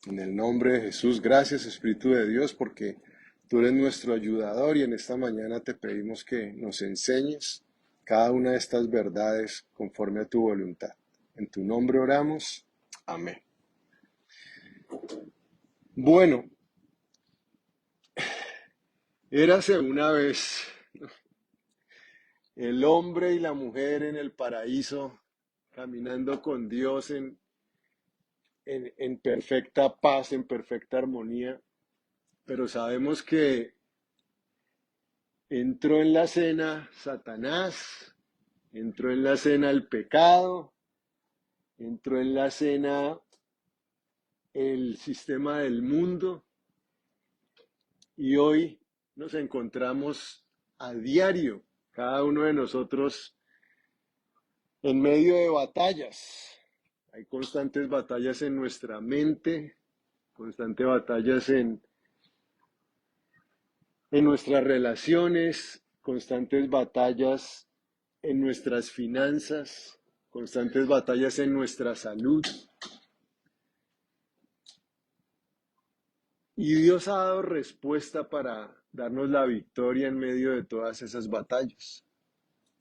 En el nombre de Jesús, gracias Espíritu de Dios, porque tú eres nuestro ayudador y en esta mañana te pedimos que nos enseñes cada una de estas verdades conforme a tu voluntad. En tu nombre oramos. Amén. Bueno, érase una vez el hombre y la mujer en el paraíso, caminando con Dios en perfecta paz, en perfecta armonía, pero sabemos que entró en la cena Satanás, entró en la cena el pecado, entró en la cena el sistema del mundo y hoy nos encontramos a diario, cada uno de nosotros, en medio de batallas. Hay constantes batallas en nuestra mente, constantes batallas en nuestras relaciones, constantes batallas en nuestras finanzas, constantes batallas en nuestra salud. Y Dios ha dado respuesta para darnos la victoria en medio de todas esas batallas.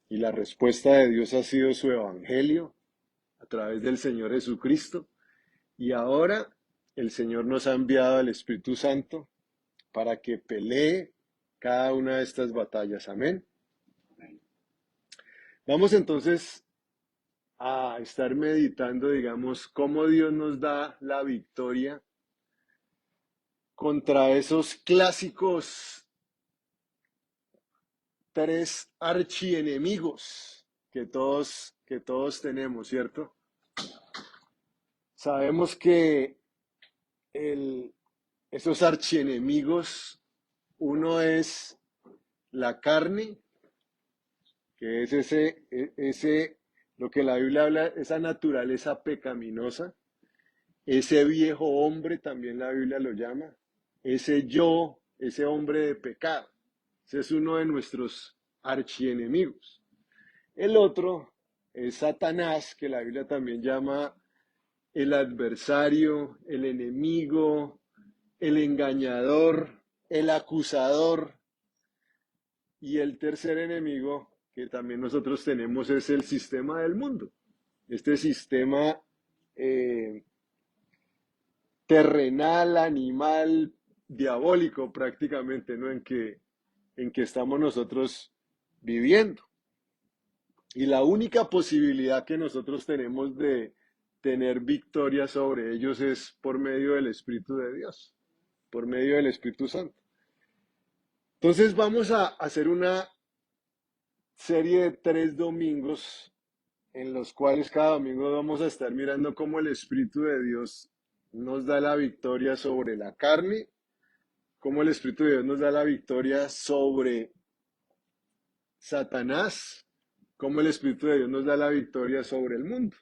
Y la respuesta de Dios ha sido su evangelio a través del Señor Jesucristo. Y ahora el Señor nos ha enviado al Espíritu Santo para que pelee cada una de estas batallas. Amén. Vamos entonces a estar meditando, digamos, cómo Dios nos da la victoria contra esos clásicos tres archienemigos que todos tenemos, ¿cierto? Sabemos que el, esos archienemigos, uno es la carne, que es lo que la Biblia habla, esa naturaleza pecaminosa, ese viejo hombre también la Biblia lo llama, ese yo, ese hombre de pecado. Ese es uno de nuestros archienemigos. El otro es Satanás, que la Biblia también llama el adversario, el enemigo, el engañador, el acusador. Y el tercer enemigo que también nosotros tenemos es el sistema del mundo. Este sistema eh, terrenal, animal, diabólico prácticamente, ¿no? En que estamos nosotros viviendo. Y la única posibilidad que nosotros tenemos de tener victoria sobre ellos es por medio del Espíritu de Dios, por medio del Espíritu Santo. Entonces vamos a hacer una serie de 3 domingos en los cuales cada domingo vamos a estar mirando cómo el Espíritu de Dios nos da la victoria sobre la carne, cómo el Espíritu de Dios nos da la victoria sobre Satanás, cómo el Espíritu de Dios nos da la victoria sobre el mundo.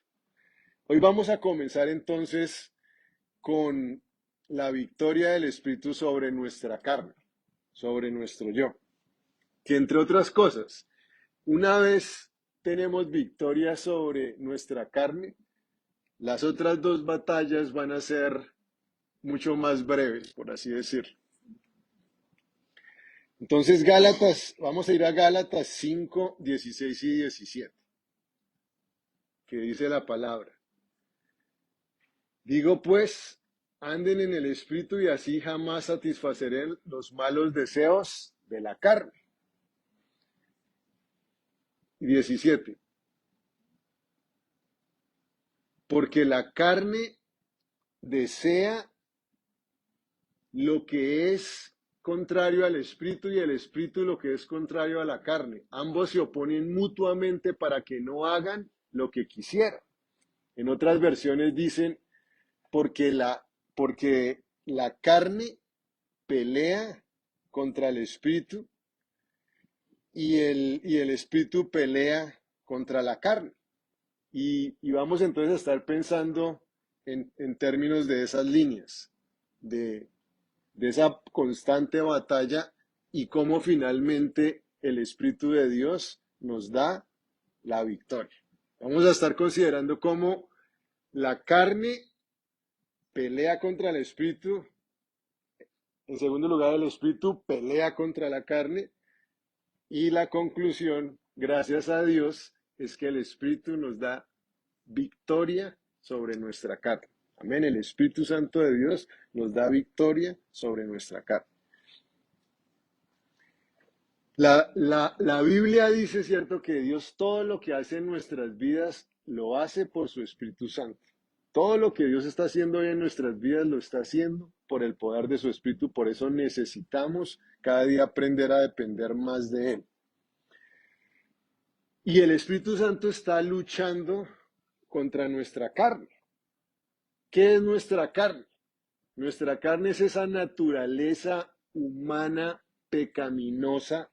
Hoy vamos a comenzar entonces con la victoria del Espíritu sobre nuestra carne, sobre nuestro yo. Que entre otras cosas, una vez tenemos victoria sobre nuestra carne, las otras dos batallas van a ser mucho más breves, por así decirlo. Entonces, vamos a ir a Gálatas 5, 16 y 17, que dice la palabra. Digo pues, anden en el Espíritu y así jamás satisfaceré los malos deseos de la carne. 17. Porque la carne desea lo que es contrario al Espíritu y el Espíritu lo que es contrario a la carne. Ambos se oponen mutuamente para que no hagan lo que quisieran. En otras versiones dicen, porque la carne pelea contra el Espíritu y el Espíritu pelea contra la carne. Y vamos entonces a estar pensando en términos de esas líneas, de esa constante batalla y cómo finalmente el Espíritu de Dios nos da la victoria. Vamos a estar considerando cómo la carne pelea contra el espíritu. En segundo lugar, el espíritu pelea contra la carne. Y la conclusión, gracias a Dios, es que el espíritu nos da victoria sobre nuestra carne. Amén. El Espíritu Santo de Dios nos da victoria sobre nuestra carne. La Biblia dice, cierto, que Dios todo lo que hace en nuestras vidas lo hace por su Espíritu Santo. Todo lo que Dios está haciendo hoy en nuestras vidas lo está haciendo por el poder de su Espíritu. Por eso necesitamos cada día aprender a depender más de Él. Y el Espíritu Santo está luchando contra nuestra carne. ¿Qué es nuestra carne? Nuestra carne es esa naturaleza humana pecaminosa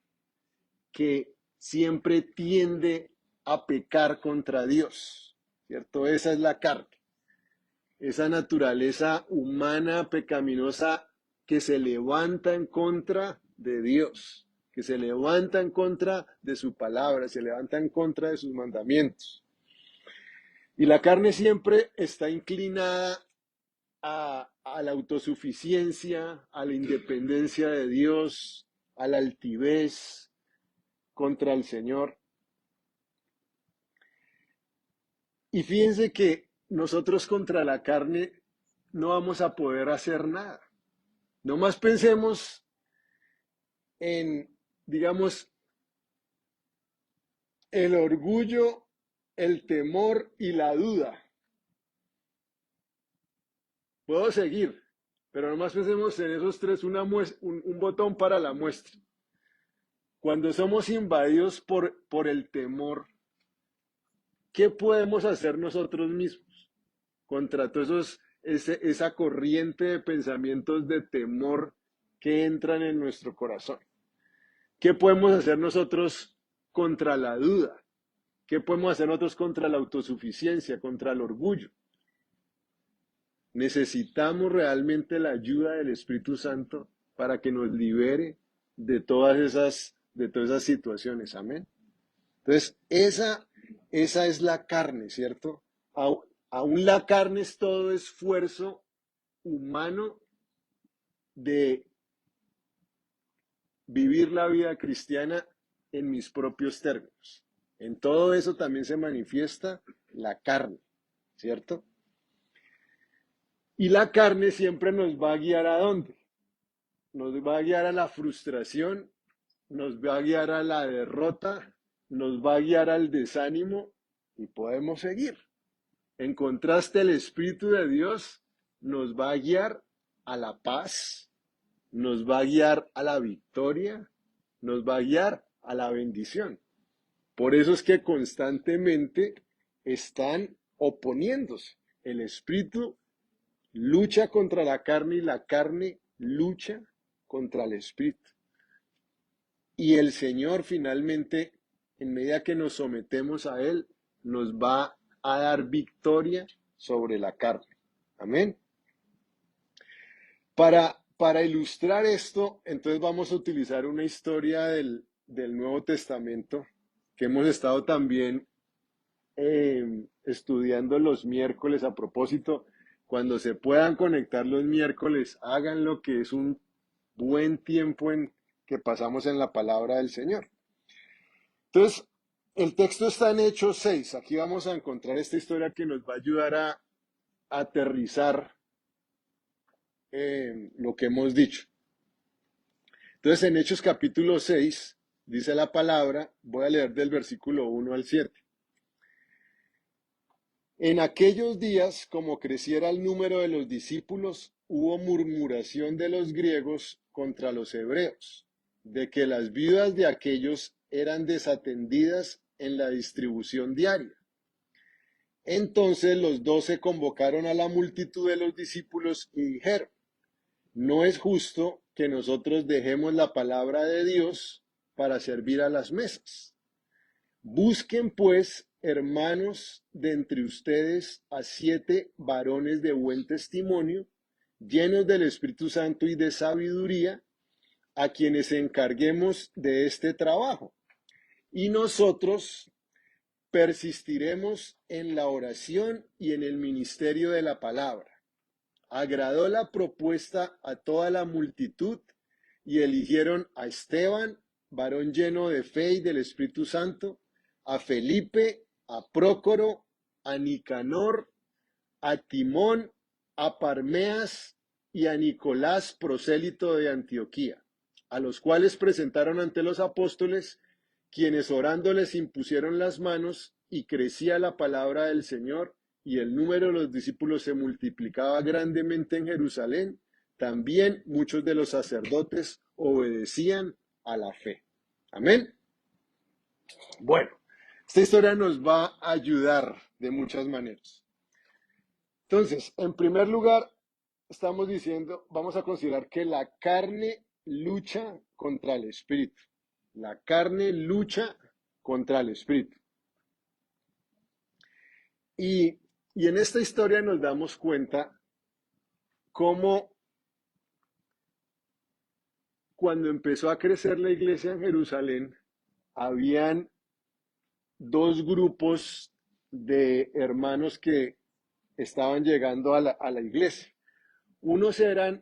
que siempre tiende a pecar contra Dios, ¿cierto? Esa es la carne, esa naturaleza humana pecaminosa que se levanta en contra de Dios, que se levanta en contra de su palabra, se levanta en contra de sus mandamientos. Y la carne siempre está inclinada a la autosuficiencia, a la independencia de Dios, a la altivez contra el Señor. Y fíjense que nosotros contra la carne no vamos a poder hacer nada. Nomás pensemos en, digamos, el orgullo, el temor y la duda. Puedo seguir, pero nomás pensemos en esos tres, un botón para la muestra. Cuando somos invadidos por el temor, ¿qué podemos hacer nosotros mismos contra todos esa corriente de pensamientos de temor que entran en nuestro corazón? ¿Qué podemos hacer nosotros contra la duda? ¿Qué podemos hacer nosotros contra la autosuficiencia, contra el orgullo? Necesitamos realmente la ayuda del Espíritu Santo para que nos libere de todas esas situaciones. Amén. Entonces, esa es la carne, ¿cierto? Aún la carne es todo esfuerzo humano de vivir la vida cristiana en mis propios términos. En todo eso también se manifiesta la carne, ¿cierto? Y la carne siempre nos va a guiar ¿a dónde? Nos va a guiar a la frustración, nos va a guiar a la derrota, nos va a guiar al desánimo y podemos seguir. En contraste, el Espíritu de Dios nos va a guiar a la paz, nos va a guiar a la victoria, nos va a guiar a la bendición. Por eso es que constantemente están oponiéndose. El Espíritu lucha contra la carne y la carne lucha contra el Espíritu. Y el Señor finalmente, en medida que nos sometemos a Él, nos va a dar victoria sobre la carne. Amén. Para ilustrar esto, entonces vamos a utilizar una historia del Nuevo Testamento que hemos estado también estudiando los miércoles. A propósito, cuando se puedan conectar los miércoles, hagan lo que es un buen tiempo en que pasamos en la palabra del Señor. Entonces, el texto está en Hechos 6. Aquí vamos a encontrar esta historia que nos va a ayudar a aterrizar lo que hemos dicho. Entonces, en Hechos capítulo 6, dice la palabra, voy a leer del versículo 1 al 7. En aquellos días, como creciera el número de los discípulos, hubo murmuración de los griegos contra los hebreos, de que las viudas de aquellos eran desatendidas en la distribución diaria. Entonces los 12 convocaron a la multitud de los discípulos y dijeron: no es justo que nosotros dejemos la palabra de Dios para servir a las mesas. Busquen pues, hermanos, de entre ustedes a 7 varones de buen testimonio, llenos del Espíritu Santo y de sabiduría, a quienes encarguemos de este trabajo. Y nosotros persistiremos en la oración y en el ministerio de la palabra. Agradó la propuesta a toda la multitud y eligieron a Esteban, varón lleno de fe y del Espíritu Santo, a Felipe, a Prócoro, a Nicanor, a Timón, a Parmeas y a Nicolás, prosélito de Antioquía, a los cuales presentaron ante los apóstoles, quienes orando les impusieron las manos, y crecía la palabra del Señor, y el número de los discípulos se multiplicaba grandemente en Jerusalén. También muchos de los sacerdotes obedecían a la fe. Amén. Bueno, esta historia nos va a ayudar de muchas maneras. Entonces, en primer lugar, estamos diciendo, vamos a considerar que la carne lucha contra el espíritu. La carne lucha contra el espíritu. Y en esta historia nos damos cuenta cómo cuando empezó a crecer la iglesia en Jerusalén, habían dos grupos de hermanos que estaban llegando a la iglesia. Unos eran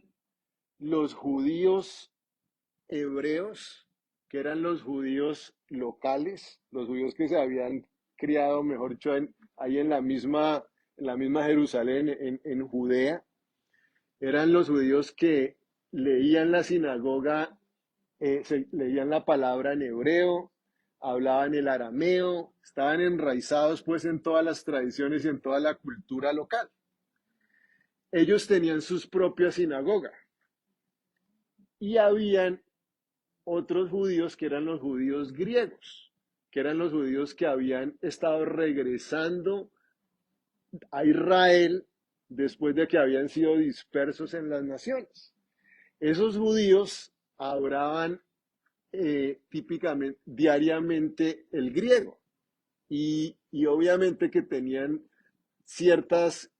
los judíos hebreos, que eran los judíos locales, los judíos que se habían criado, mejor dicho, ahí en la misma Jerusalén, en Judea. Eran los judíos que leían la sinagoga, leían la palabra en hebreo, hablaban el arameo, estaban enraizados pues en todas las tradiciones y en toda la cultura local. Ellos tenían sus propias sinagogas y habían otros judíos que eran los judíos griegos, que eran los judíos que habían estado regresando a Israel después de que habían sido dispersos en las naciones. Esos judíos adoraban típicamente, diariamente el griego y obviamente que tenían ciertas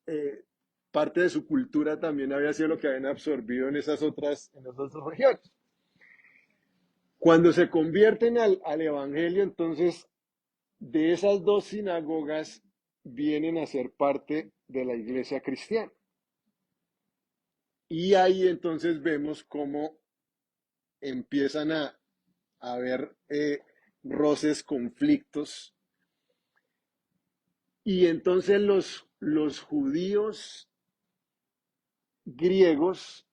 parte de su cultura también había sido lo que habían absorbido en esas otras regiones. Cuando se convierten al evangelio, entonces de esas dos sinagogas vienen a ser parte de la iglesia cristiana. Y ahí entonces vemos cómo empiezan a haber roces, conflictos. Y entonces los judíos griegos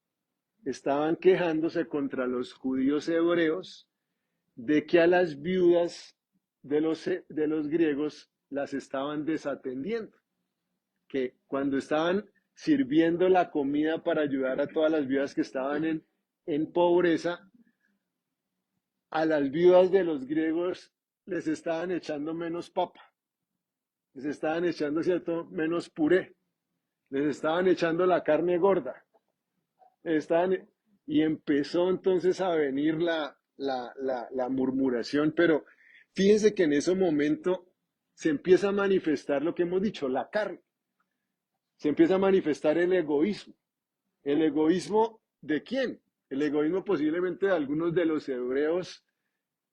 estaban quejándose contra los judíos hebreos de que a las viudas de los griegos las estaban desatendiendo, que cuando estaban sirviendo la comida para ayudar a todas las viudas que estaban en pobreza, a las viudas de los griegos les estaban echando menos papa, les estaban echando, ¿cierto?, menos puré, les estaban echando la carne gorda, y empezó entonces a venir la murmuración, pero fíjense que en ese momento se empieza a manifestar lo que hemos dicho, la carne, se empieza a manifestar el egoísmo. ¿El egoísmo de quién? El egoísmo posiblemente de algunos de los hebreos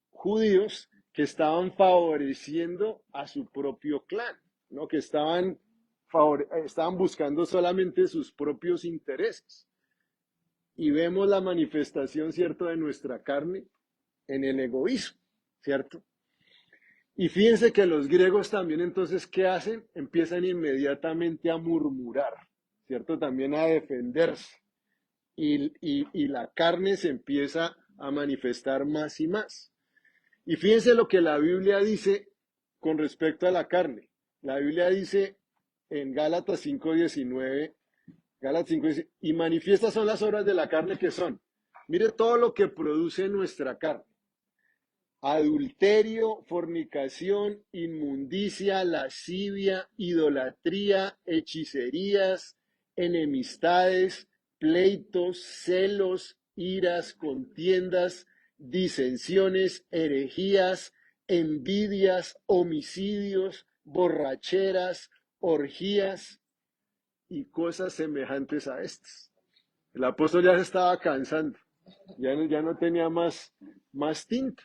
judíos que estaban favoreciendo a su propio clan, ¿no? Que estaban buscando solamente sus propios intereses. Y vemos la manifestación, ¿cierto?, de nuestra carne en el egoísmo, ¿cierto? Y fíjense que los griegos también entonces, ¿qué hacen? Empiezan inmediatamente a murmurar, ¿cierto? También a defenderse. Y la carne se empieza a manifestar más y más. Y fíjense lo que la Biblia dice con respecto a la carne. La Biblia dice en Gálatas 5:19, Gálatas 5 dice, y manifiestas son las obras de la carne que son. Mire todo lo que produce nuestra carne. Adulterio, fornicación, inmundicia, lascivia, idolatría, hechicerías, enemistades, pleitos, celos, iras, contiendas, disensiones, herejías, envidias, homicidios, borracheras, orgías y cosas semejantes a estas. El apóstol ya se estaba cansando, ya no tenía más tinta,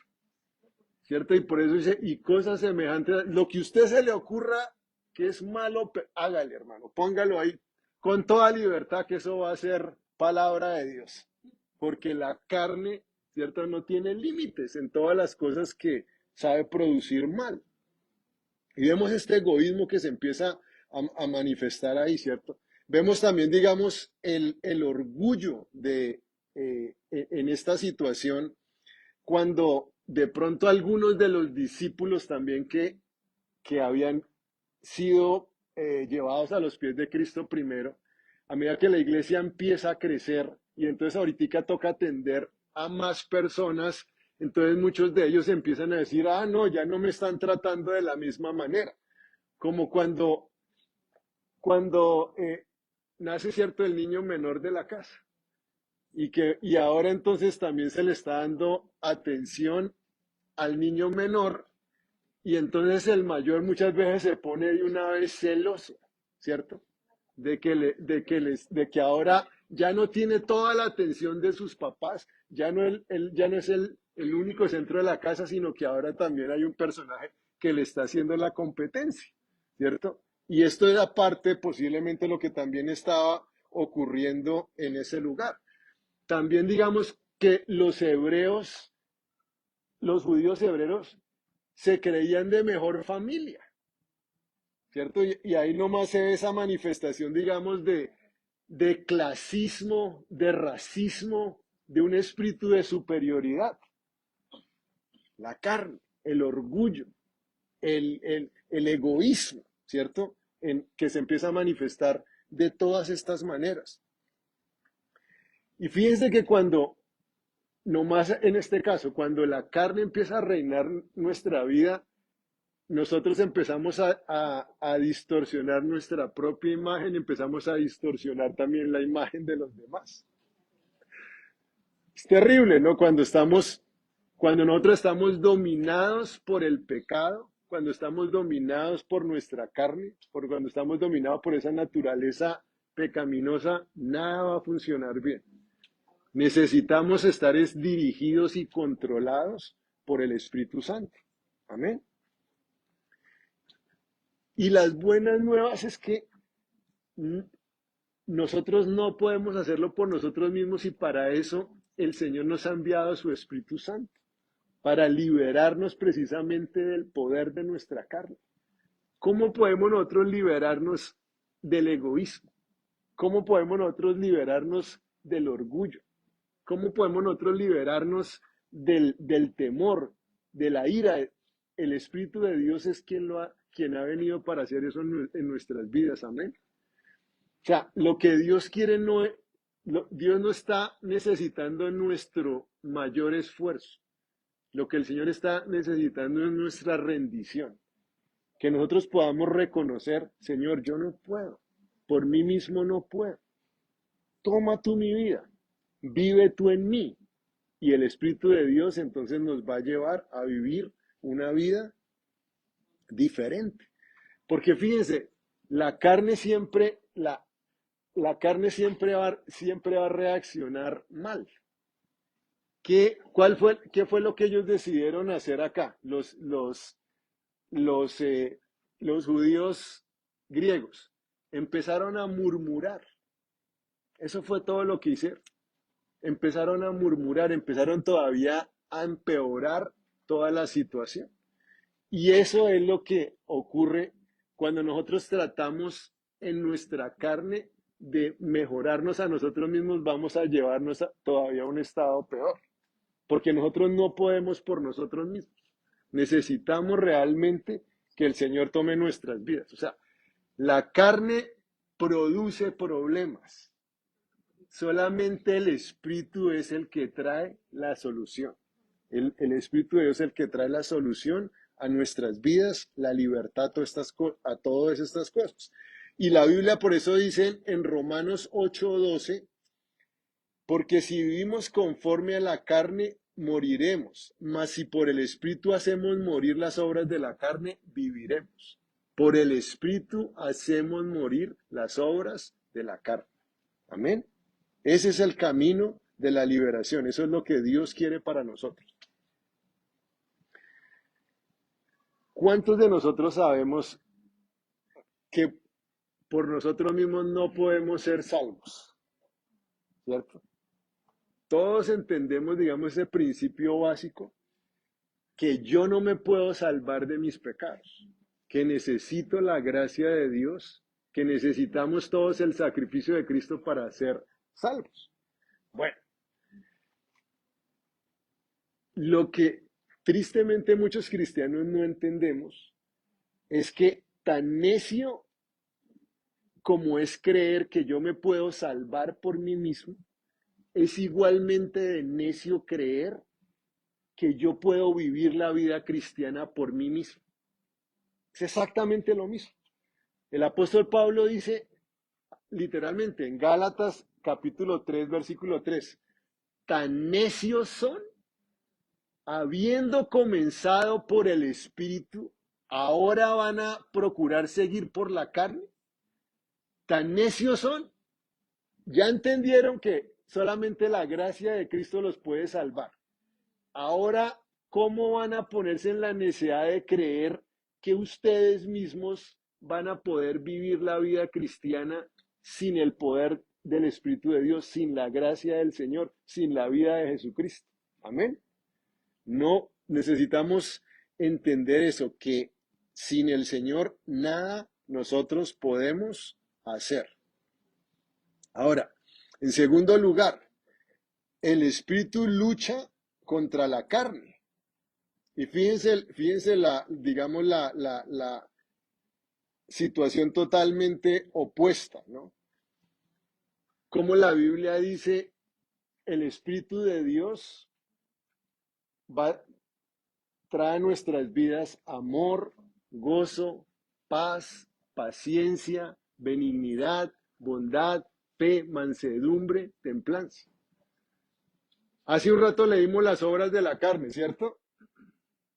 ¿cierto? Y por eso dice, y cosas semejantes, lo que a usted se le ocurra que es malo, hágale, hermano, póngalo ahí, con toda libertad que eso va a ser palabra de Dios, porque la carne, ¿cierto? No tiene límites en todas las cosas que sabe producir mal. Y vemos este egoísmo que se empieza a manifestar ahí, ¿cierto? Vemos también, digamos, el orgullo en esta situación, cuando de pronto algunos de los discípulos también que habían sido llevados a los pies de Cristo primero, a medida que la iglesia empieza a crecer y entonces ahorita toca atender a más personas, entonces muchos de ellos empiezan a decir, ah, no, ya no me están tratando de la misma manera, como cuando nace, cierto, el niño menor de la casa y ahora entonces también se le está dando atención al niño menor y entonces el mayor muchas veces se pone de una vez celoso, ¿cierto? De que ahora ya no tiene toda la atención de sus papás, ya no es el único centro de la casa, sino que ahora también hay un personaje que le está haciendo la competencia, ¿cierto? Y esto era parte posiblemente lo que también estaba ocurriendo en ese lugar. También digamos que los judíos hebreos, se creían de mejor familia, ¿cierto? Y ahí nomás se ve esa manifestación, digamos, de clasismo, de racismo, de un espíritu de superioridad. La carne, el orgullo, el egoísmo, ¿cierto? Que se empieza a manifestar de todas estas maneras. Y fíjense que cuando, nomás en este caso, cuando la carne empieza a reinar nuestra vida, nosotros empezamos a distorsionar nuestra propia imagen, empezamos a distorsionar también la imagen de los demás. Es terrible, ¿no? Cuando nosotros estamos dominados por el pecado, cuando estamos dominados por nuestra carne, cuando estamos dominados por esa naturaleza pecaminosa, nada va a funcionar bien. Necesitamos estar dirigidos y controlados por el Espíritu Santo. Amén. Y las buenas nuevas es que nosotros no podemos hacerlo por nosotros mismos y para eso el Señor nos ha enviado a su Espíritu Santo, para liberarnos precisamente del poder de nuestra carne. ¿Cómo podemos nosotros liberarnos del egoísmo? ¿Cómo podemos nosotros liberarnos del orgullo? ¿Cómo podemos nosotros liberarnos del temor, de la ira? El Espíritu de Dios es quien ha venido para hacer eso en nuestras vidas. Amén. O sea, lo que Dios quiere Dios no está necesitando nuestro mayor esfuerzo. Lo que el Señor está necesitando es nuestra rendición. Que nosotros podamos reconocer, Señor, yo no puedo. Por mí mismo no puedo. Toma tú mi vida. Vive tú en mí. Y el Espíritu de Dios entonces nos va a llevar a vivir una vida diferente. Porque fíjense, la carne siempre, la carne siempre va a reaccionar mal. ¿Qué fue lo que ellos decidieron hacer acá? Los, eh, los judíos griegos empezaron a murmurar. Eso fue todo lo que hicieron. Empezaron a murmurar, empezaron todavía a empeorar toda la situación. Y eso es lo que ocurre cuando nosotros tratamos en nuestra carne de mejorarnos a nosotros mismos, vamos a llevarnos todavía a un estado peor, porque nosotros no podemos por nosotros mismos. Necesitamos realmente que el Señor tome nuestras vidas. O sea, la carne produce problemas. Solamente el Espíritu es el que trae la solución. El Espíritu de Dios es el que trae la solución a nuestras vidas, la libertad a todas estas cosas. Y la Biblia por eso dice en Romanos 8:12, porque si vivimos conforme a la carne, moriremos, mas si por el Espíritu hacemos morir las obras de la carne, viviremos. Por el Espíritu hacemos morir las obras de la carne. Amén. Ese es el camino de la liberación. Eso es lo que Dios quiere para nosotros. ¿Cuántos de nosotros sabemos que por nosotros mismos no podemos ser salvos, ¿cierto? Todos entendemos, digamos, ese principio básico, que yo no me puedo salvar de mis pecados, que necesito la gracia de Dios, que necesitamos todos el sacrificio de Cristo para ser salvos. Bueno, lo que tristemente muchos cristianos no entendemos es que tan necio como es creer que yo me puedo salvar por mí mismo, es igualmente de necio creer que yo puedo vivir la vida cristiana por mí mismo. Es exactamente lo mismo. El apóstol Pablo dice literalmente en Gálatas capítulo 3, versículo 3, tan necios son, habiendo comenzado por el Espíritu, ahora van a procurar seguir por la carne. Tan necios son, ya entendieron que solamente la gracia de Cristo los puede salvar. Ahora, ¿cómo van a ponerse en la necesidad de creer que ustedes mismos van a poder vivir la vida cristiana sin el poder del Espíritu de Dios, sin la gracia del Señor, sin la vida de Jesucristo? Amén. No necesitamos entender eso, que sin el Señor nada nosotros podemos hacer. Ahora, en segundo lugar, el Espíritu lucha contra la carne. Y fíjense digamos, la situación totalmente opuesta, ¿no? Como la Biblia dice, el Espíritu de Dios trae a nuestras vidas amor, gozo, paz, paciencia, benignidad, bondad, fe, mansedumbre, templanza. Hace un rato leímos las obras de la carne, ¿cierto?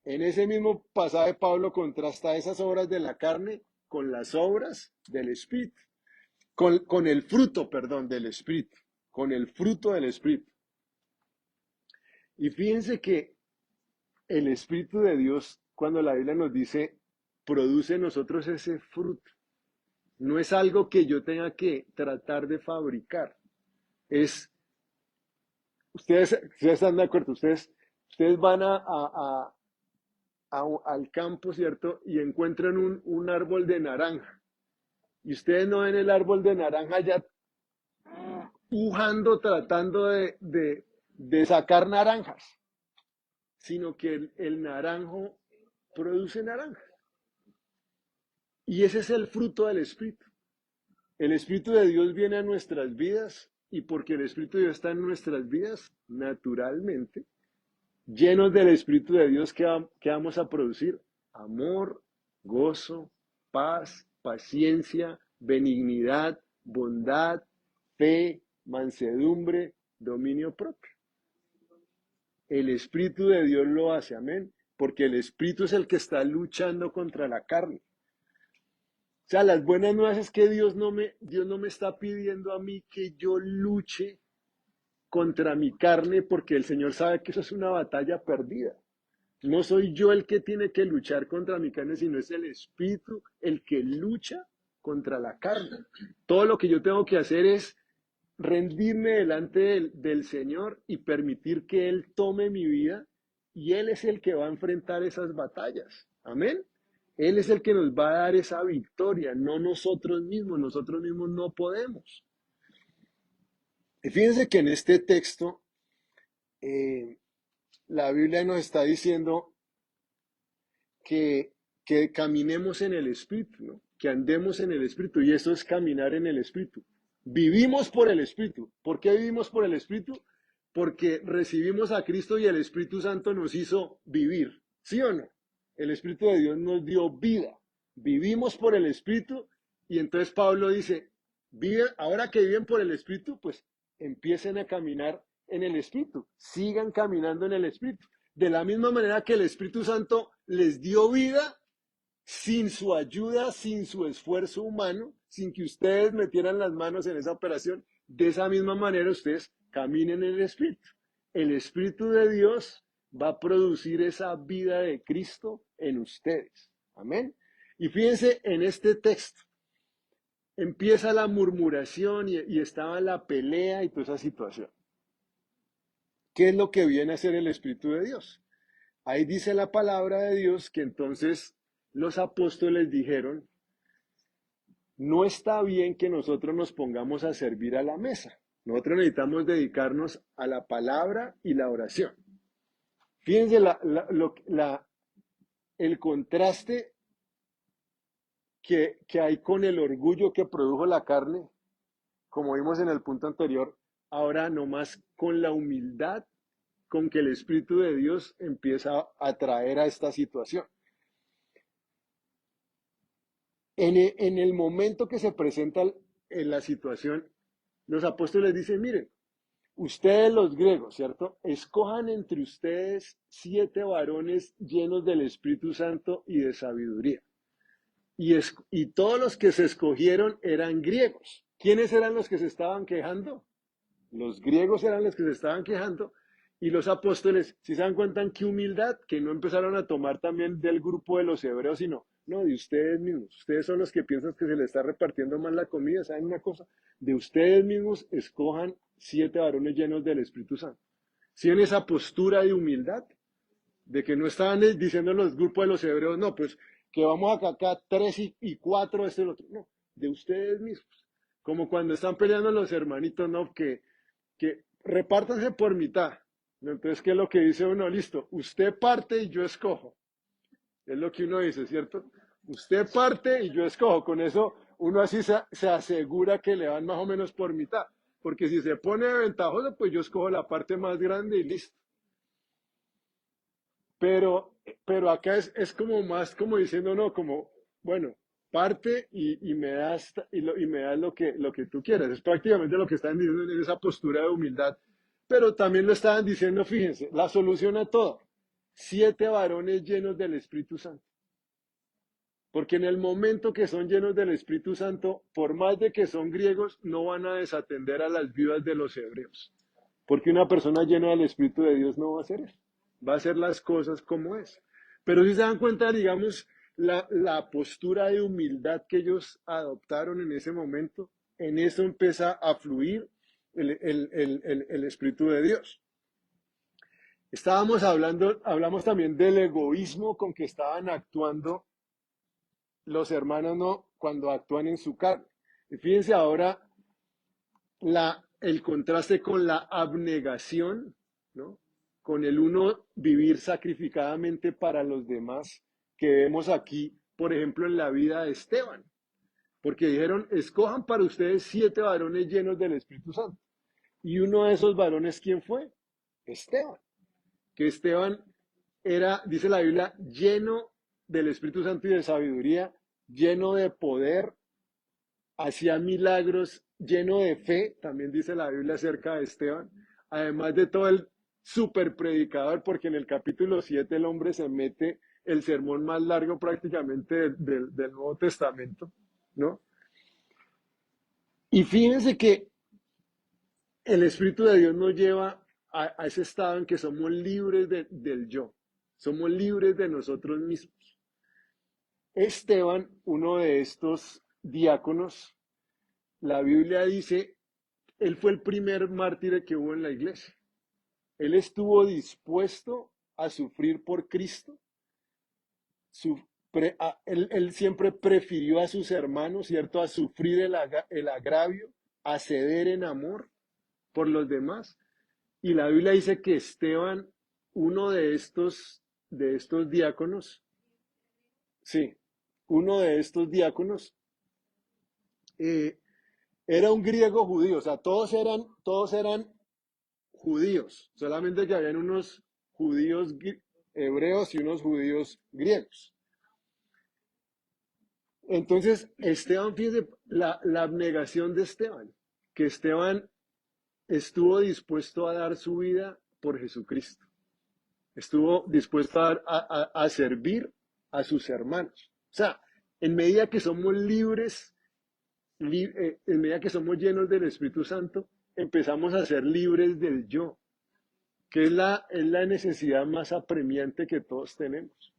En ese mismo pasaje Pablo contrasta esas obras de la carne con las obras del Espíritu, con el fruto, perdón, del Espíritu, con el fruto del Espíritu. Y fíjense que el Espíritu de Dios, cuando la Biblia nos dice, produce en nosotros ese fruto. No es algo que yo tenga que tratar de fabricar. Ustedes están de acuerdo, ustedes van al campo, ¿cierto? Y encuentran un árbol de naranja. Y ustedes no ven el árbol de naranja ya pujando, tratando de sacar naranjas, sino que el naranjo produce naranjas. Y ese es el fruto del Espíritu. El Espíritu de Dios viene a nuestras vidas y porque el Espíritu de Dios está en nuestras vidas, naturalmente, llenos del Espíritu de Dios, ¿qué vamos a producir? Amor, gozo, paz, paciencia, benignidad, bondad, fe, mansedumbre, dominio propio. El Espíritu de Dios lo hace, amén, porque el Espíritu es el que está luchando contra la carne. O sea, las buenas nuevas es que Dios no me está pidiendo a mí que yo luche contra mi carne, porque el Señor sabe que eso es una batalla perdida. No soy yo el que tiene que luchar contra mi carne, sino es el Espíritu el que lucha contra la carne. Todo lo que yo tengo que hacer es rendirme delante del Señor y permitir que Él tome mi vida, y Él es el que va a enfrentar esas batallas. Amén. Él es el que nos va a dar esa victoria, no nosotros mismos. Nosotros mismos no podemos. Y fíjense que en este texto la Biblia nos está diciendo que, que caminemos en el Espíritu, ¿no? Que andemos en el Espíritu, y eso es caminar en el Espíritu. Vivimos por el Espíritu. ¿Por qué vivimos por el Espíritu? Porque recibimos a Cristo y el Espíritu Santo nos hizo vivir. ¿Sí o no? El Espíritu de Dios nos dio vida. Vivimos por el Espíritu, y entonces Pablo dice, ahora que viven por el Espíritu, pues empiecen a caminar en el Espíritu. Sigan caminando en el Espíritu. De la misma manera que el Espíritu Santo les dio vida, sin su ayuda, sin su esfuerzo humano, sin que ustedes metieran las manos en esa operación, de esa misma manera ustedes caminen en el Espíritu. El Espíritu de Dios va a producir esa vida de Cristo en ustedes. Amén. Y fíjense en este texto. empieza la murmuración y estaba la pelea y toda esa situación. ¿Qué es lo que viene a hacer el Espíritu de Dios? Ahí dice la palabra de Dios que entonces los apóstoles dijeron, no está bien que nosotros nos pongamos a servir a la mesa. Nosotros necesitamos dedicarnos a la palabra y la oración. Fíjense el contraste que hay con el orgullo que produjo la carne, como vimos en el punto anterior, ahora nomás con la humildad con que el Espíritu de Dios empieza a traer a esta situación. En el momento que se presenta en la situación, los apóstoles dicen, miren, ustedes los griegos, ¿cierto? Escojan entre ustedes 7 varones llenos del Espíritu Santo y de sabiduría. Y todos los que se escogieron eran griegos. ¿Quiénes eran los que se estaban quejando? Los griegos eran los que se estaban quejando. Y los apóstoles, si se dan cuenta, qué humildad, que no empezaron a tomar también del grupo de los hebreos, sino, no, de ustedes mismos. Ustedes son los que piensan que se les está repartiendo mal la comida. ¿Saben una cosa? De ustedes mismos escojan 7 varones llenos del Espíritu Santo. ¿Sí en esa postura de humildad? De que no estaban diciendo los grupos de los hebreos, no, pues que vamos acá 3 y 4, este y el otro. No, de ustedes mismos. Como cuando están peleando los hermanitos, no, que repártanse por mitad. Entonces, ¿qué es lo que dice uno? Listo, usted parte y yo escojo. Es lo que uno dice, ¿cierto? Usted parte y yo escojo. Con eso uno así se asegura que le van más o menos por mitad. Porque si se pone ventajoso, pues yo escojo la parte más grande y listo. Pero acá es como más como diciendo, no, como, bueno, parte y me das, y me das lo que tú quieras. Es prácticamente lo que están diciendo en esa postura de humildad. Pero también lo estaban diciendo, fíjense, la solución a todo, 7 varones llenos del Espíritu Santo. Porque en el momento que son llenos del Espíritu Santo, por más de que son griegos, no van a desatender a las viudas de los hebreos. Porque una persona llena del Espíritu de Dios no va a hacer eso. Va a hacer las cosas como es. Pero si se dan cuenta, digamos, la postura de humildad que ellos adoptaron en ese momento, en eso empieza a fluir el Espíritu de Dios. Hablamos también del egoísmo con que estaban actuando los hermanos, ¿no? Cuando actúan en su carne. Y fíjense ahora el contraste con la abnegación, ¿no? Con el uno vivir sacrificadamente para los demás, que vemos aquí, por ejemplo, en la vida de Esteban. Porque dijeron, escojan para ustedes 7 varones llenos del Espíritu Santo. Y uno de esos varones, ¿quién fue? Esteban. Que Esteban era, dice la Biblia, lleno del Espíritu Santo y de sabiduría, lleno de poder, hacía milagros, lleno de fe, también dice la Biblia acerca de Esteban, además de todo el super predicador, porque en el capítulo 7 el hombre se mete el sermón más largo prácticamente del Nuevo Testamento, ¿no? Y fíjense que el Espíritu de Dios nos lleva a ese estado en que somos libres del yo, somos libres de nosotros mismos. Esteban, uno de estos diáconos, la Biblia dice, él fue el primer mártir que hubo en la iglesia. Él estuvo dispuesto a sufrir por Cristo. Él siempre prefirió a sus hermanos, ¿cierto? A sufrir el agravio, a ceder en amor por los demás. Y la Biblia dice que Esteban, uno de estos diáconos, sí, uno de estos diáconos, eh, era un griego judío, o sea, todos eran judíos, solamente que habían unos judíos hebreos y unos judíos griegos. Entonces, Esteban, fíjense la abnegación de Esteban, que Esteban estuvo dispuesto a dar su vida por Jesucristo, estuvo dispuesto a servir a sus hermanos. O sea, en medida que somos libres, en medida que somos llenos del Espíritu Santo, empezamos a ser libres del yo, que es la necesidad más apremiante que todos tenemos.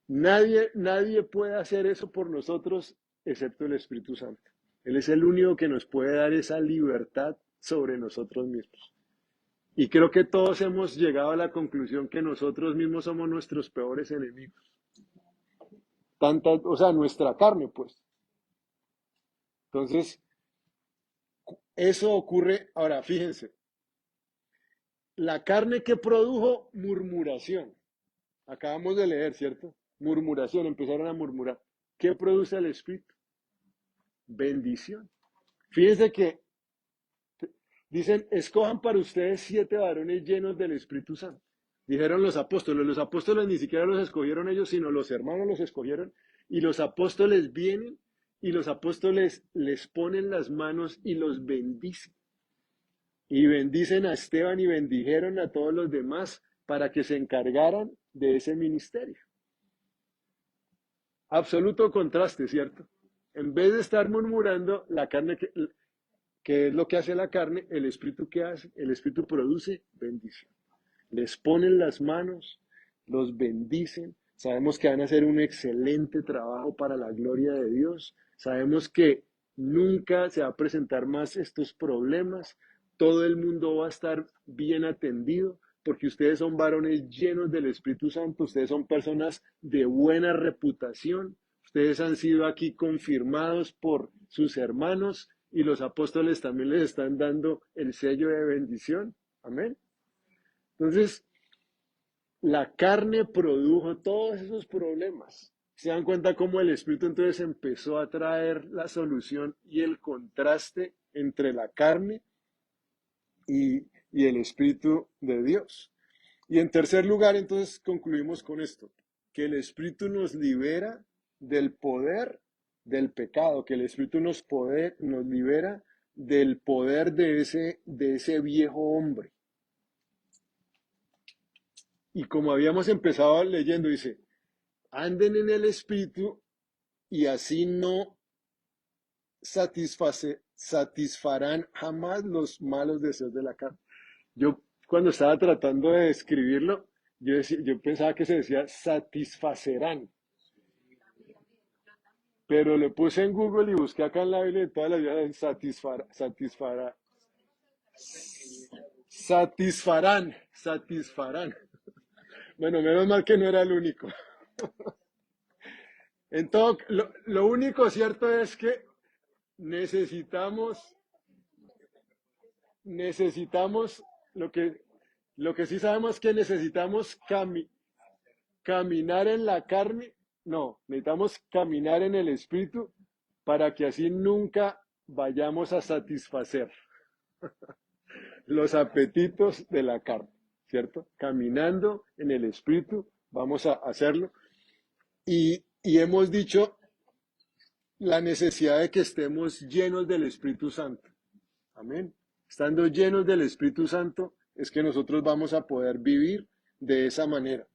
Nadie puede hacer eso por nosotros excepto el Espíritu Santo. Él es el único que nos puede dar esa libertad sobre nosotros mismos. Y creo que todos hemos llegado a la conclusión que nosotros mismos somos nuestros peores enemigos. O sea, nuestra carne, pues. Entonces, eso ocurre. Ahora, fíjense, la carne que produjo murmuración. Acabamos de leer, ¿cierto? Murmuración, empezaron a murmurar. ¿Qué produce el Espíritu? Bendición. Fíjense que dicen, escojan para ustedes 7 varones llenos del Espíritu Santo. Dijeron los apóstoles ni siquiera los escogieron ellos, sino los hermanos los escogieron. Y los apóstoles vienen y los apóstoles les ponen las manos y los bendicen. Y bendicen a Esteban y bendijeron a todos los demás para que se encargaran de ese ministerio. Absoluto contraste, ¿cierto? En vez de estar murmurando, la carne, que es lo que hace la carne, el Espíritu que hace, el Espíritu produce bendición. Les ponen las manos, los bendicen, sabemos que van a hacer un excelente trabajo para la gloria de Dios, sabemos que nunca se va a presentar más estos problemas, todo el mundo va a estar bien atendido, porque ustedes son varones llenos del Espíritu Santo, ustedes son personas de buena reputación, ustedes han sido aquí confirmados por sus hermanos y los apóstoles también les están dando el sello de bendición. Amén. Entonces, la carne produjo todos esos problemas. Se dan cuenta cómo el Espíritu entonces empezó a traer la solución y el contraste entre la carne y el Espíritu de Dios. Y en tercer lugar, entonces concluimos con esto, que el Espíritu nos libera del poder del pecado, que el Espíritu nos libera del poder de ese viejo hombre. Y como habíamos empezado leyendo, dice, anden en el Espíritu y así no satisfarán jamás los malos deseos de la carne. Yo cuando estaba tratando de escribirlo, yo pensaba que se decía satisfacerán, pero le puse en Google y busqué acá en la Biblia y todas las vidas satisfarán. Bueno, menos mal que no era el único. Lo único cierto es que necesitamos, necesitamos, lo que sí sabemos que necesitamos caminar en la carne, no, necesitamos caminar en el Espíritu para que así nunca vayamos a satisfacer los apetitos de la carne, ¿cierto? Caminando en el Espíritu vamos a hacerlo. Y hemos dicho la necesidad de que estemos llenos del Espíritu Santo. Amén. Estando llenos del Espíritu Santo es que nosotros vamos a poder vivir de esa manera.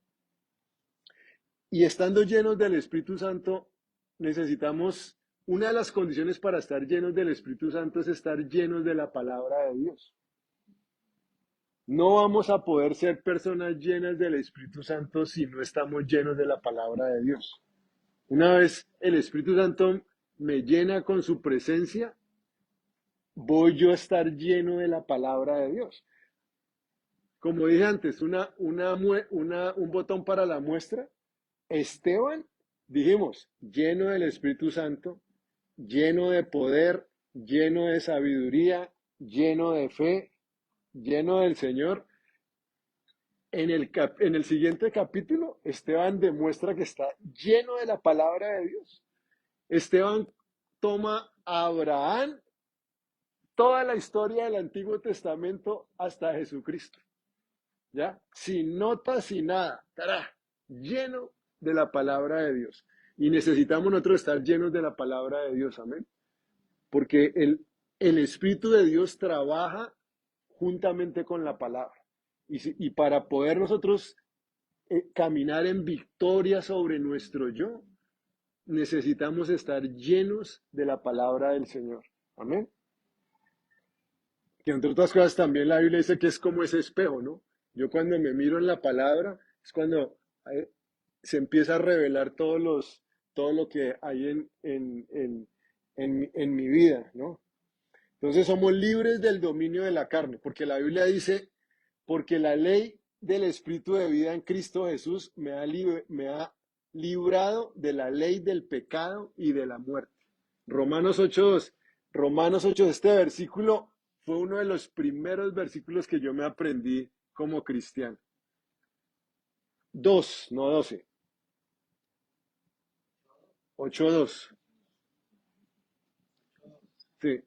Y estando llenos del Espíritu Santo, necesitamos, una de las condiciones para estar llenos del Espíritu Santo es estar llenos de la palabra de Dios. No vamos a poder ser personas llenas del Espíritu Santo si no estamos llenos de la palabra de Dios. Una vez el Espíritu Santo me llena con su presencia, voy yo a estar lleno de la palabra de Dios. Como dije antes, un botón para la muestra. Esteban, dijimos, lleno del Espíritu Santo, lleno de poder, lleno de sabiduría, lleno de fe, lleno del Señor. En el siguiente capítulo, Esteban demuestra que está lleno de la palabra de Dios. Esteban toma a Abraham, toda la historia del Antiguo Testamento hasta Jesucristo. ¿Ya? Sin notas, sin nada. ¡Tará! Lleno de la palabra de Dios. Y necesitamos nosotros estar llenos de la palabra de Dios. Amén. Porque el Espíritu de Dios trabaja juntamente con la palabra. Y para poder nosotros caminar en victoria sobre nuestro yo, necesitamos estar llenos de la palabra del Señor. Amén. Que entre otras cosas también la Biblia dice que es como ese espejo, ¿no? Yo cuando me miro en la palabra es cuando se empieza a revelar todo lo que hay en mi vida, ¿no? Entonces somos libres del dominio de la carne, porque la Biblia dice, porque la ley del Espíritu de vida en Cristo Jesús me ha librado de la ley del pecado y de la muerte. Romanos 8:2. Romanos 8, este versículo fue uno de los primeros versículos que yo me aprendí como cristiano. 2, no 12. 8:2. Sí.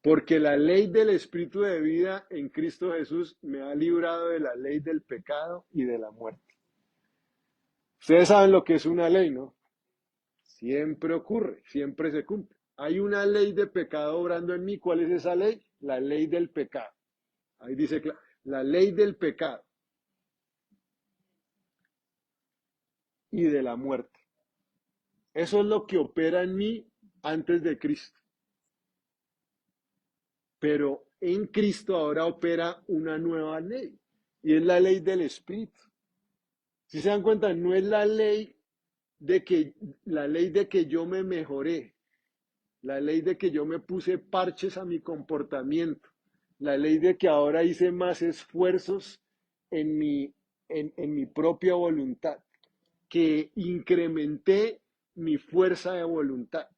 Porque la ley del Espíritu de vida en Cristo Jesús me ha librado de la ley del pecado y de la muerte. Ustedes saben lo que es una ley, ¿no? Siempre ocurre, siempre se cumple. Hay una ley de pecado obrando en mí. ¿Cuál es esa ley? La ley del pecado. Ahí dice, la ley del pecado y de la muerte. Eso es lo que opera en mí antes de Cristo. Pero en Cristo ahora opera una nueva ley y es la ley del Espíritu. Si se dan cuenta, no es la ley de que yo me mejoré, la ley de que yo me puse parches a mi comportamiento, la ley de que ahora hice más esfuerzos en en mi propia voluntad, que incrementé mi fuerza de voluntad.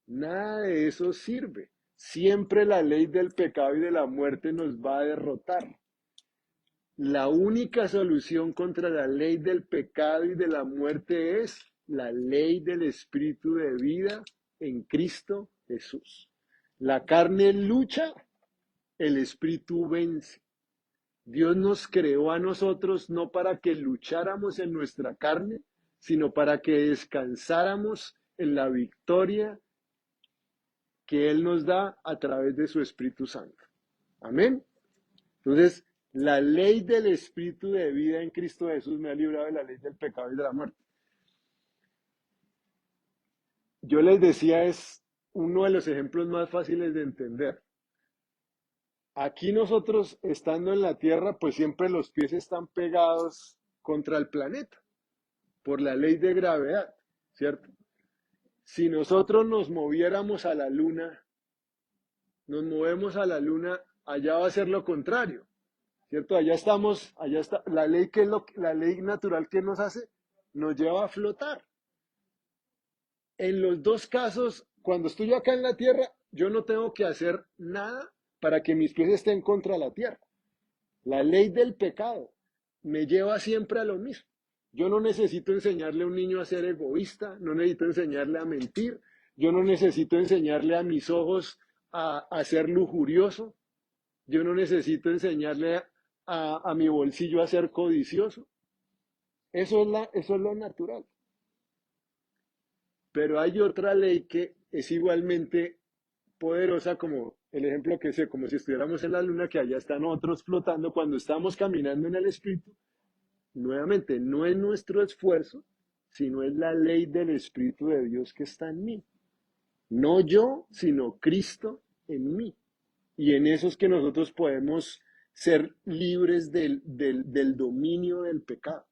Nada de eso sirve. Siempre la ley del pecado y de la muerte nos va a derrotar. La única solución contra la ley del pecado y de la muerte es la ley del Espíritu de vida en Cristo Jesús. La carne lucha, el Espíritu vence. Dios nos creó a nosotros no para que lucháramos en nuestra carne, sino para que descansáramos en la victoria que Él nos da a través de su Espíritu Santo. Amén. Entonces, la ley del Espíritu de vida en Cristo Jesús me ha librado de la ley del pecado y de la muerte. Yo les decía, es uno de los ejemplos más fáciles de entender. Aquí nosotros, estando en la tierra, pues siempre los pies están pegados contra el planeta por la ley de gravedad, ¿cierto? Si nosotros nos moviéramos a la luna, nos movemos a la luna, allá va a ser lo contrario, ¿cierto? Allá está, la ley la ley natural que nos hace, nos lleva a flotar. En los dos casos, cuando estoy acá en la tierra, yo no tengo que hacer nada para que mis pies estén contra la tierra. La ley del pecado me lleva siempre a lo mismo. Yo no necesito enseñarle a un niño a ser egoísta, no necesito enseñarle a mentir, yo no necesito enseñarle a mis ojos a ser lujurioso, yo no necesito enseñarle a mi bolsillo a ser codicioso. Eso es lo natural. Pero hay otra ley que es igualmente poderosa, como el ejemplo que sé, como si estuviéramos en la luna, que allá están otros flotando cuando estamos caminando en el Espíritu. Nuevamente, no es nuestro esfuerzo, sino es la ley del Espíritu de Dios que está en mí. No yo, sino Cristo en mí. Y en eso es que nosotros podemos ser libres del dominio del pecado,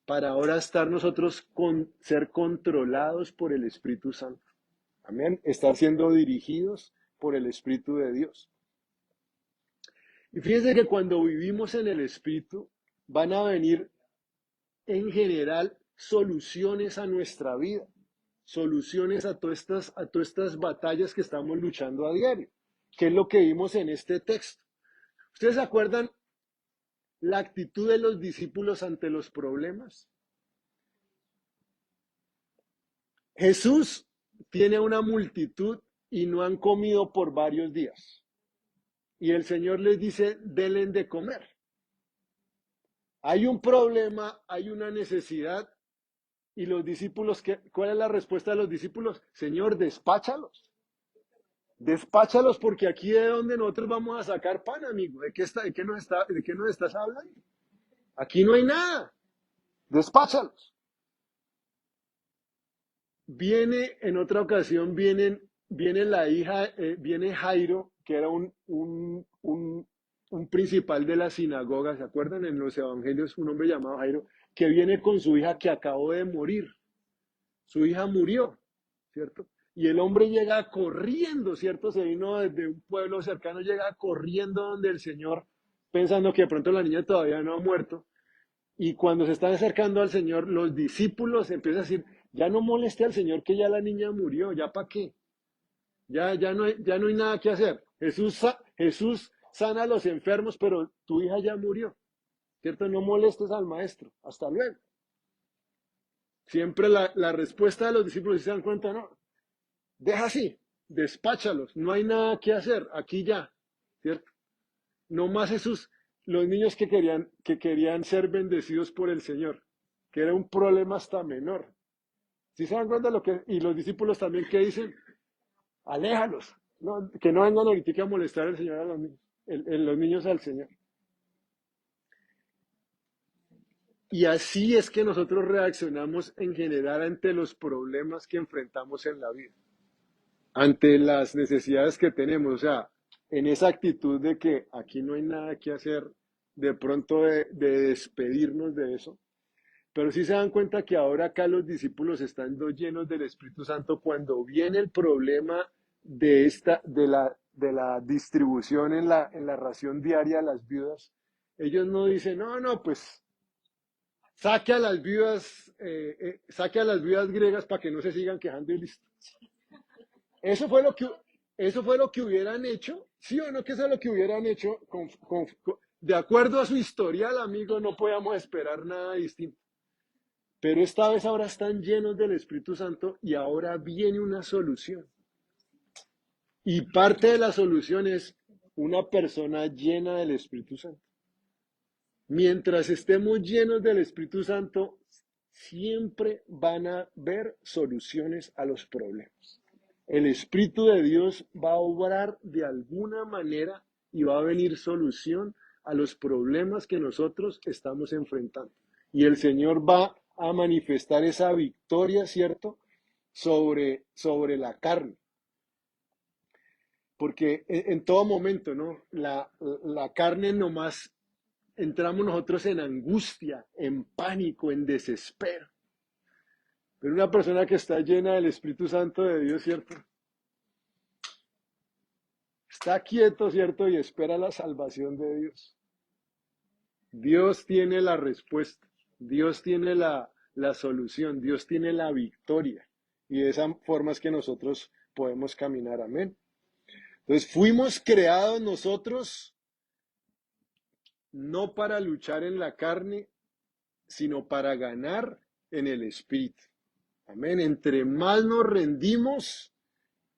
para ahora estar nosotros ser controlados por el Espíritu Santo. Amén. Estar siendo dirigidos por el Espíritu de Dios. Y fíjense que cuando vivimos en el Espíritu, van a venir en general soluciones a nuestra vida, soluciones a todas estas batallas que estamos luchando a diario, que es lo que vimos en este texto. ¿Ustedes se acuerdan la actitud de los discípulos ante los problemas? Jesús tiene una multitud y no han comido por varios días. Y el Señor les dice, denle de comer. Hay un problema, hay una necesidad. Y los discípulos, ¿cuál es la respuesta de los discípulos? Señor, despáchalos. Despáchalos porque aquí de donde nosotros vamos a sacar pan, amigo. De qué nos estás hablando? Aquí no hay nada. Despáchalos. Viene, en otra ocasión, viene la hija, viene Jairo, que era un principal de la sinagoga, ¿se acuerdan? En los evangelios, un hombre llamado Jairo, que viene con su hija que acabó de morir. Su hija murió, ¿cierto? Y el hombre llega corriendo, ¿cierto? Se vino desde un pueblo cercano, llega corriendo donde el Señor, pensando que de pronto la niña todavía no ha muerto. Y cuando se están acercando al Señor, los discípulos empiezan a decir, ya no moleste al Señor que ya la niña murió, ¿ya para qué? Ya no hay nada que hacer. Jesús sana a los enfermos, pero tu hija ya murió, ¿cierto? No molestes al maestro. Hasta luego. Siempre la respuesta de los discípulos, si se dan cuenta, no, deja así, despáchalos, no hay nada que hacer, aquí ya, ¿cierto? No más Jesús, los niños que querían ser bendecidos por el Señor, que era un problema hasta menor. Si se dan cuenta y los discípulos también que dicen, aléjalos, no, que no vengan ahorita a molestar al Señor a los niños, los niños al Señor. Y así es que nosotros reaccionamos en general ante los problemas que enfrentamos en la vida, ante las necesidades que tenemos, o sea, en esa actitud de que aquí no hay nada que hacer, de pronto de despedirnos de eso. Pero sí se dan cuenta que ahora acá los discípulos están llenos del Espíritu Santo cuando viene el problema de la distribución en la ración diaria a las viudas. Ellos no dicen, no, no, pues saque a las viudas griegas para que no se sigan quejando y listo. Eso fue lo que, eso fue lo que hubieran hecho, sí o no, que eso es lo que hubieran hecho, de acuerdo a su historial, amigo, no podíamos esperar nada distinto. Pero esta vez ahora están llenos del Espíritu Santo y ahora viene una solución. Y parte de la solución es una persona llena del Espíritu Santo. Mientras estemos llenos del Espíritu Santo, siempre van a haber soluciones a los problemas. El Espíritu de Dios va a obrar de alguna manera y va a venir solución a los problemas que nosotros estamos enfrentando. Y el Señor va a manifestar esa victoria, ¿cierto? Sobre la carne. Porque en todo momento, ¿no? La carne nomás entramos nosotros en angustia, en pánico, en desespero. Pero una persona que está llena del Espíritu Santo de Dios, ¿cierto? Está quieto, ¿cierto? Y espera la salvación de Dios. Dios tiene la respuesta, Dios tiene la solución, Dios tiene la victoria. Y de esa forma es que nosotros podemos caminar. Amén. Entonces fuimos creados nosotros no para luchar en la carne, sino para ganar en el Espíritu. Amén. Entre más nos rendimos,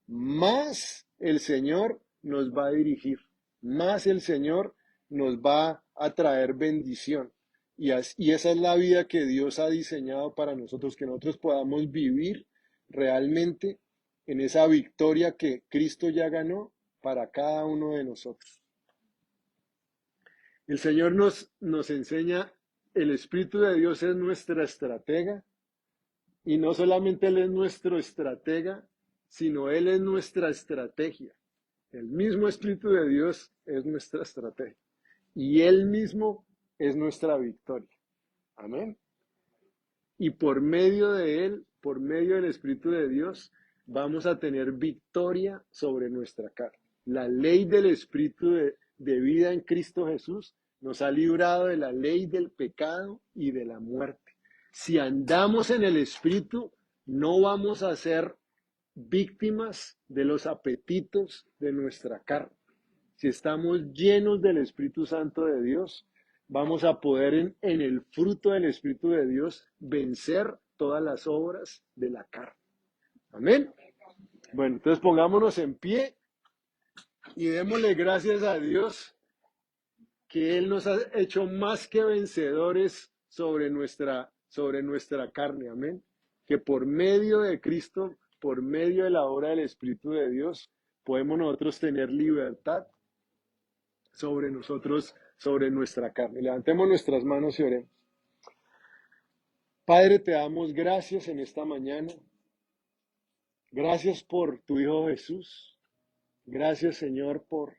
más el Señor nos va a dirigir, más el Señor nos va a traer bendición. Y esa es la vida que Dios ha diseñado para nosotros, que nosotros podamos vivir realmente en esa victoria que Cristo ya ganó para cada uno de nosotros. El Señor nos enseña, el Espíritu de Dios es nuestra estratega, y no solamente Él es nuestro estratega, sino Él es nuestra estrategia. El mismo Espíritu de Dios es nuestra estrategia. Y Él mismo es nuestra victoria. Amén. Y por medio de Él, por medio del Espíritu de Dios, vamos a tener victoria sobre nuestra carne. La ley del Espíritu de vida en Cristo Jesús nos ha librado de la ley del pecado y de la muerte. Si andamos en el Espíritu, no vamos a ser víctimas de los apetitos de nuestra carne. Si estamos llenos del Espíritu Santo de Dios, vamos a poder en el fruto del Espíritu de Dios vencer todas las obras de la carne. Amén. Bueno, entonces pongámonos en pie y démosle gracias a Dios que Él nos ha hecho más que vencedores sobre nuestra carne. Amén. Que por medio de Cristo, por medio de la obra del Espíritu de Dios, podemos nosotros tener libertad sobre nosotros, sobre nuestra carne. Levantemos nuestras manos y oremos. Padre, te damos gracias en esta mañana. Gracias por tu Hijo Jesús. Gracias, Señor, por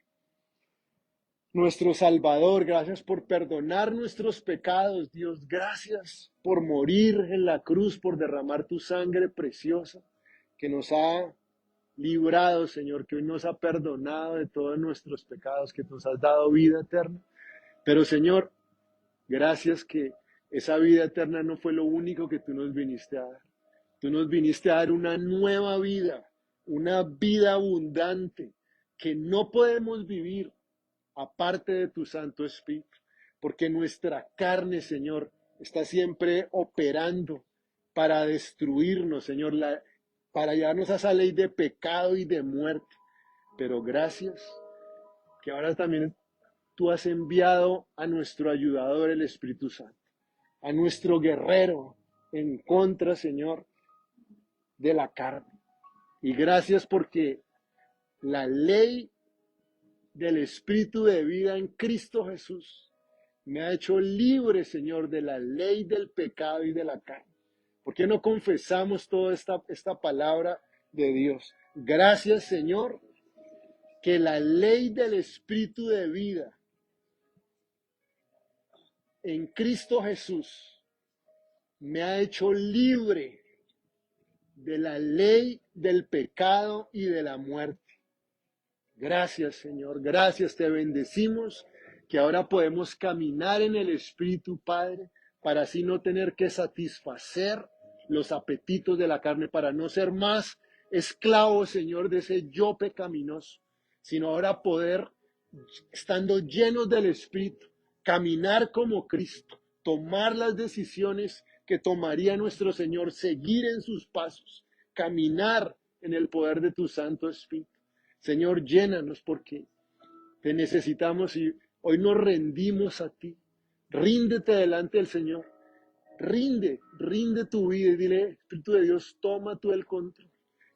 nuestro Salvador, gracias por perdonar nuestros pecados, Dios, gracias por morir en la cruz, por derramar tu sangre preciosa que nos ha librado, Señor, que hoy nos ha perdonado de todos nuestros pecados, que nos has dado vida eterna. Pero, Señor, gracias que esa vida eterna no fue lo único que tú nos viniste a dar. Tú nos viniste a dar una nueva vida, una vida abundante que no podemos vivir aparte de tu Santo Espíritu, porque nuestra carne, Señor, está siempre operando para destruirnos, Señor, para llevarnos a esa ley de pecado y de muerte. Pero gracias que ahora también tú has enviado a nuestro ayudador, el Espíritu Santo, a nuestro guerrero en contra, Señor, de la carne. Y gracias porque la ley del Espíritu de vida en Cristo Jesús me ha hecho libre, Señor, de la ley del pecado y de la carne. ¿Por qué no confesamos toda esta palabra de Dios? Gracias, Señor, que la ley del Espíritu de vida en Cristo Jesús me ha hecho libre de la ley del pecado y de la muerte. Gracias, Señor, gracias, te bendecimos, que ahora podemos caminar en el Espíritu, Padre, para así no tener que satisfacer los apetitos de la carne, para no ser más esclavos, Señor, de ese yo pecaminoso, sino ahora poder, estando llenos del Espíritu, caminar como Cristo, tomar las decisiones que tomaría nuestro Señor, seguir en sus pasos, caminar en el poder de tu Santo Espíritu. Señor, llénanos porque te necesitamos y hoy nos rendimos a ti. Ríndete delante del Señor. Rinde tu vida y dile, Espíritu de Dios, toma tú el control.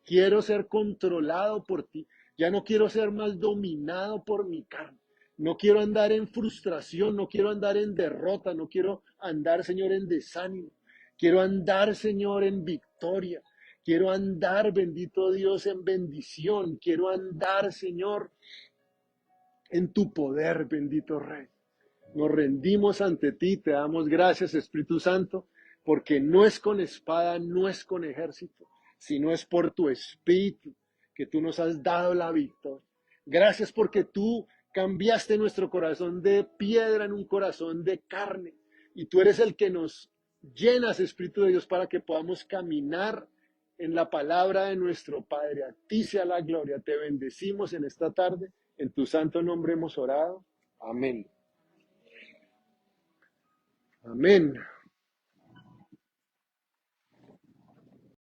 Quiero ser controlado por ti. Ya no quiero ser más dominado por mi carne. No quiero andar en frustración, no quiero andar en derrota, no quiero andar, Señor, en desánimo. Quiero andar, Señor, en victoria. Quiero andar, bendito Dios, en bendición. Quiero andar, Señor, en tu poder, bendito Rey. Nos rendimos ante ti, te damos gracias, Espíritu Santo, porque no es con espada, no es con ejército, sino es por tu Espíritu que tú nos has dado la victoria. Gracias porque tú cambiaste nuestro corazón de piedra en un corazón de carne, y tú eres el que nos llenas, Espíritu de Dios, para que podamos caminar en la palabra de nuestro Padre. A ti sea la gloria. Te bendecimos en esta tarde. En tu santo nombre hemos orado. Amén. Amén.